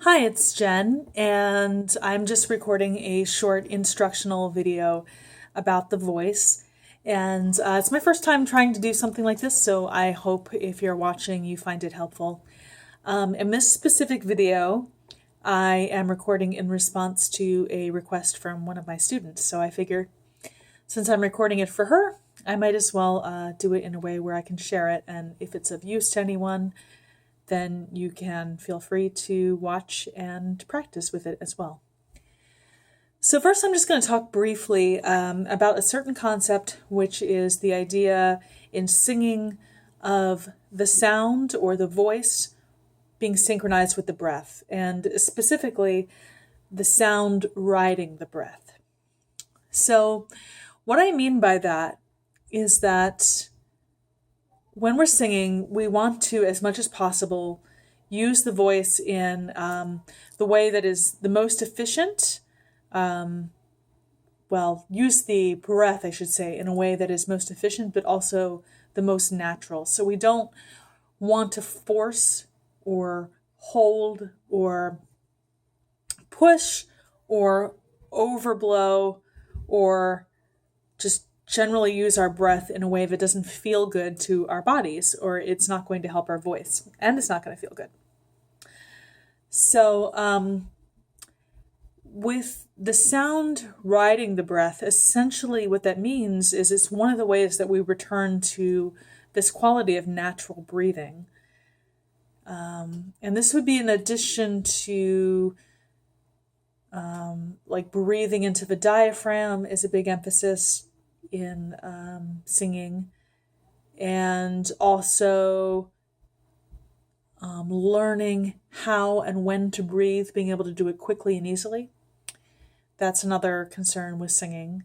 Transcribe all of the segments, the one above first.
Hi, it's Jen, and I'm just recording a short instructional video about the voice. And it's my first time trying to do something like this, so I hope if you're watching you find it helpful. In this specific video, I am recording in response to a request from one of my students. So I figure since I'm recording it for her, I might as well do it in a way where I can share it. And if it's of use to anyone, then you can feel free to watch and practice with it as well. So first I'm just going to talk briefly about a certain concept, which is the idea in singing of the sound or the voice being synchronized with the breath, and specifically the sound riding the breath. So what I mean by that is that when we're singing, we want to, as much as possible, use the voice in the way that is the most efficient. Use the breath, I should say, in a way that is most efficient, but also the most natural. So we don't want to force or hold or push or overblow or just generally use our breath in a way that doesn't feel good to our bodies, or it's not going to help our voice, and it's not going to feel good. So with the sound riding the breath, essentially what that means is it's one of the ways that we return to this quality of natural breathing. And this would be in addition to breathing into the diaphragm is a big emphasis in singing, and also learning how and when to breathe, being able to do it quickly and easily. That's another concern with singing.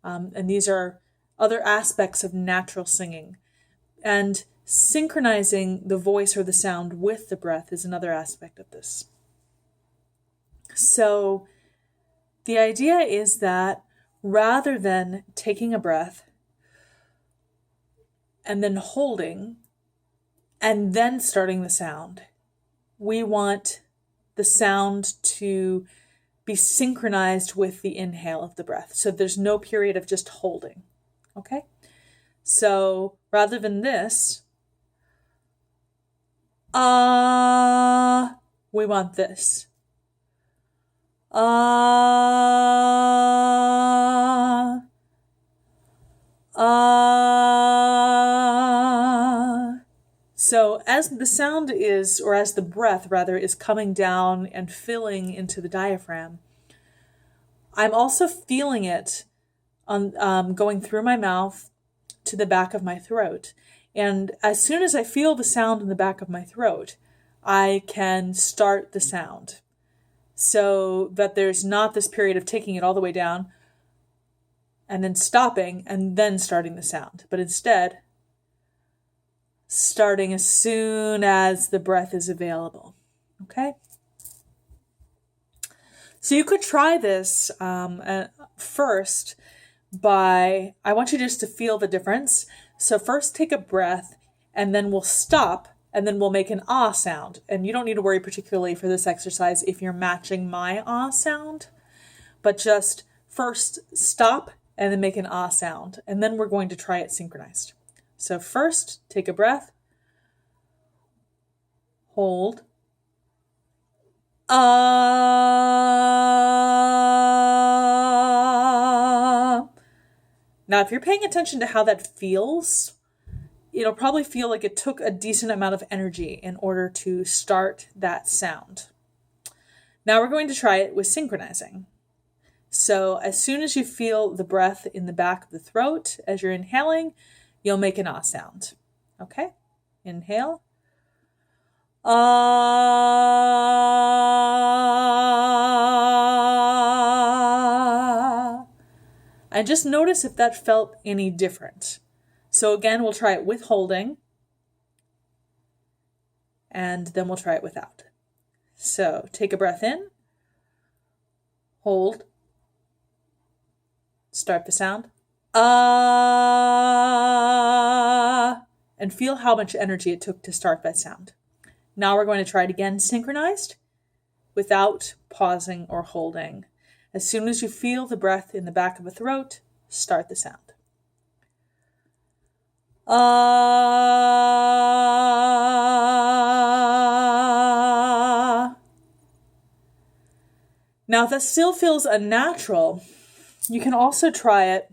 And these are other aspects of natural singing. And synchronizing the voice or the sound with the breath is another aspect of this. So the idea is that rather than taking a breath and then holding and then starting the sound, we want the sound to be synchronized with the inhale of the breath. So there's no period of just holding. Okay? So rather than this, we want this. So as the sound is, or as the breath rather, is coming down and filling into the diaphragm, I'm also feeling it on going through my mouth to the back of my throat. And as soon as I feel the sound in the back of my throat, I can start the sound, so that there's not this period of taking it all the way down and then stopping and then starting the sound, but instead starting as soon as the breath is available. Okay? So you could try this first I want you just to feel the difference. So first take a breath, and then we'll stop, and then we'll make an ah sound. And you don't need to worry particularly for this exercise if you're matching my ah sound, but just first stop and then make an ah sound. And then we're going to try it synchronized. So first, take a breath, hold, ah. Now, if you're paying attention to how that feels, it'll probably feel like it took a decent amount of energy in order to start that sound. Now we're going to try it with synchronizing. So as soon as you feel the breath in the back of the throat as you're inhaling, you'll make an ah sound. Okay? Inhale. Ah. And just notice if that felt any different. So again, we'll try it with holding, and then we'll try it without. So take a breath in, hold, start the sound, ah, and feel how much energy it took to start that sound. Now we're going to try it again synchronized without pausing or holding. As soon as you feel the breath in the back of the throat, start the sound. Ah. Now, if that still feels unnatural, you can also try it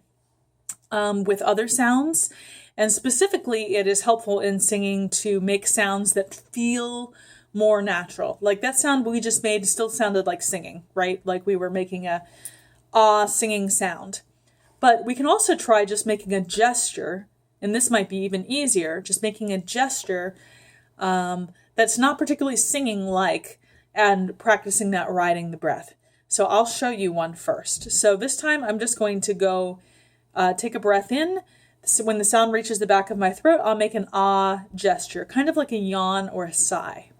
with other sounds. And specifically, it is helpful in singing to make sounds that feel more natural. Like that sound we just made still sounded like singing, right? Like we were making a singing sound. But we can also try just making a gesture, and this might be even easier, just making a gesture that's not particularly singing-like, and practicing that riding the breath. So I'll show you one first. So this time I'm just going to go take a breath in. So when the sound reaches the back of my throat, I'll make an ah gesture, kind of like a yawn or a sigh.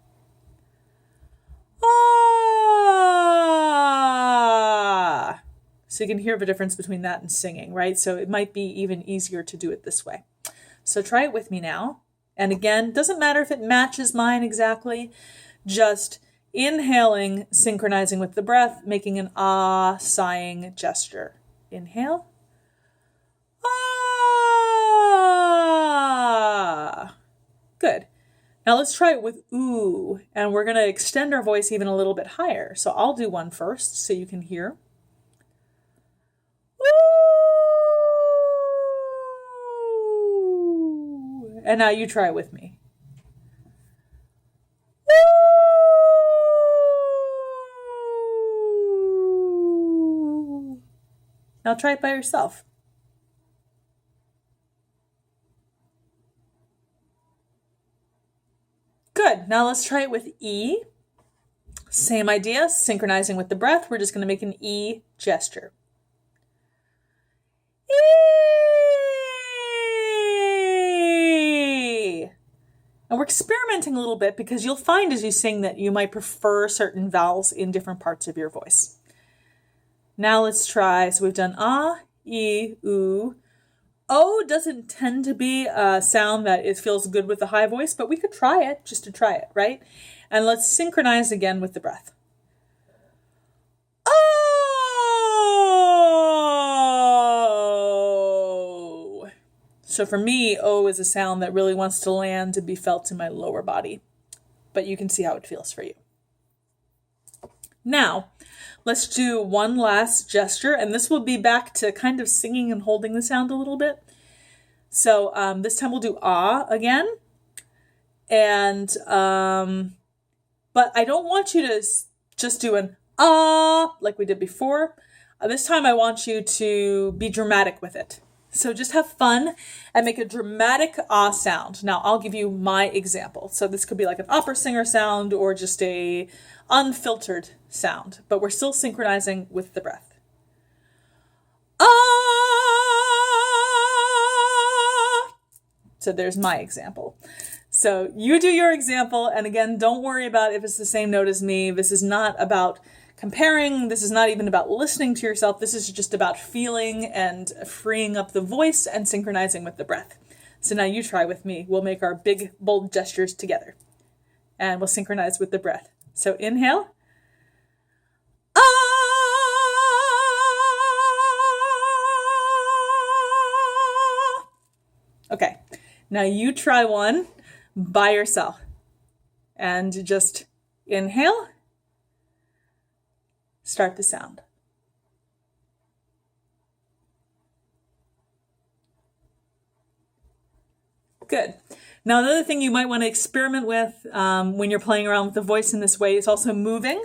Ah! So you can hear the difference between that and singing, right? So it might be even easier to do it this way. So try it with me now. And again, doesn't matter if it matches mine exactly, just inhaling, synchronizing with the breath, making an ah sighing gesture. Inhale. Ah. Good. Now let's try it with ooh, and we're going to extend our voice even a little bit higher. So I'll do one first so you can hear. Ooh. And now you try it with me. Ooh. Now try it by yourself. Good. Now let's try it with E. Same idea, synchronizing with the breath. We're just going to make an E gesture. E. And we're experimenting a little bit because you'll find as you sing that you might prefer certain vowels in different parts of your voice. Now let's try. So we've done ah, E, oo. O doesn't tend to be a sound that it feels good with the high voice, but we could try it just to try it, right? And let's synchronize again with the breath. Oh! So for me, O is a sound that really wants to land to be felt in my lower body, but you can see how it feels for you. Now, let's do one last gesture, and this will be back to kind of singing and holding the sound a little bit. So this time we'll do ah again. And, but I don't want you to just do an ah like we did before. This time I want you to be dramatic with it. So just have fun and make a dramatic ah sound. Now I'll give you my example. So this could be like an opera singer sound or just a unfiltered sound, but we're still synchronizing with the breath. Ah! So there's my example. So you do your example, and again, don't worry about if it's the same note as me. This is not about comparing. This is not even about listening to yourself. This is just about feeling and freeing up the voice and synchronizing with the breath. So now you try with me. We'll make our big, bold gestures together, and we'll synchronize with the breath. So inhale. Ah! Okay, now you try one by yourself. And just inhale. Start the sound. Good. Now, another thing you might want to experiment with when you're playing around with the voice in this way is also moving.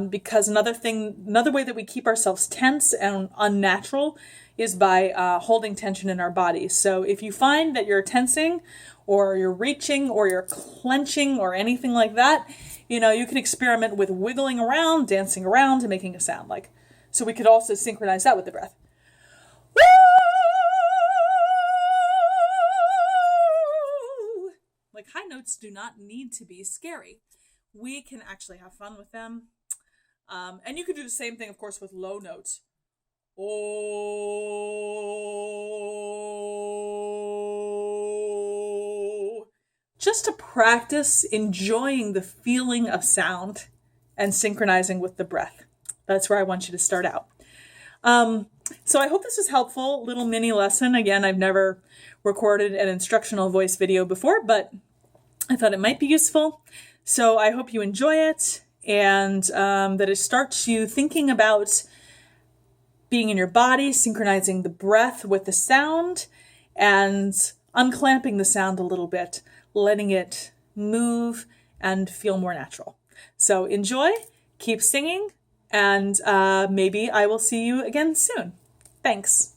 Because another way that we keep ourselves tense and unnatural is by holding tension in our body. So if you find that you're tensing or you're reaching or you're clenching or anything like that, you can experiment with wiggling around, dancing around, and making a sound like. So we could also synchronize that with the breath. Woo! Like high notes do not need to be scary. We can actually have fun with them. And you could do the same thing, of course, with low notes. Oh. Just to practice enjoying the feeling of sound and synchronizing with the breath. That's where I want you to start out. So I hope this was helpful. Little mini lesson. Again, I've never recorded an instructional voice video before, but I thought it might be useful. So I hope you enjoy it, and that it starts you thinking about being in your body, synchronizing the breath with the sound, and unclamping the sound a little bit, letting it move and feel more natural. So enjoy, keep singing, and maybe I will see you again soon. Thanks.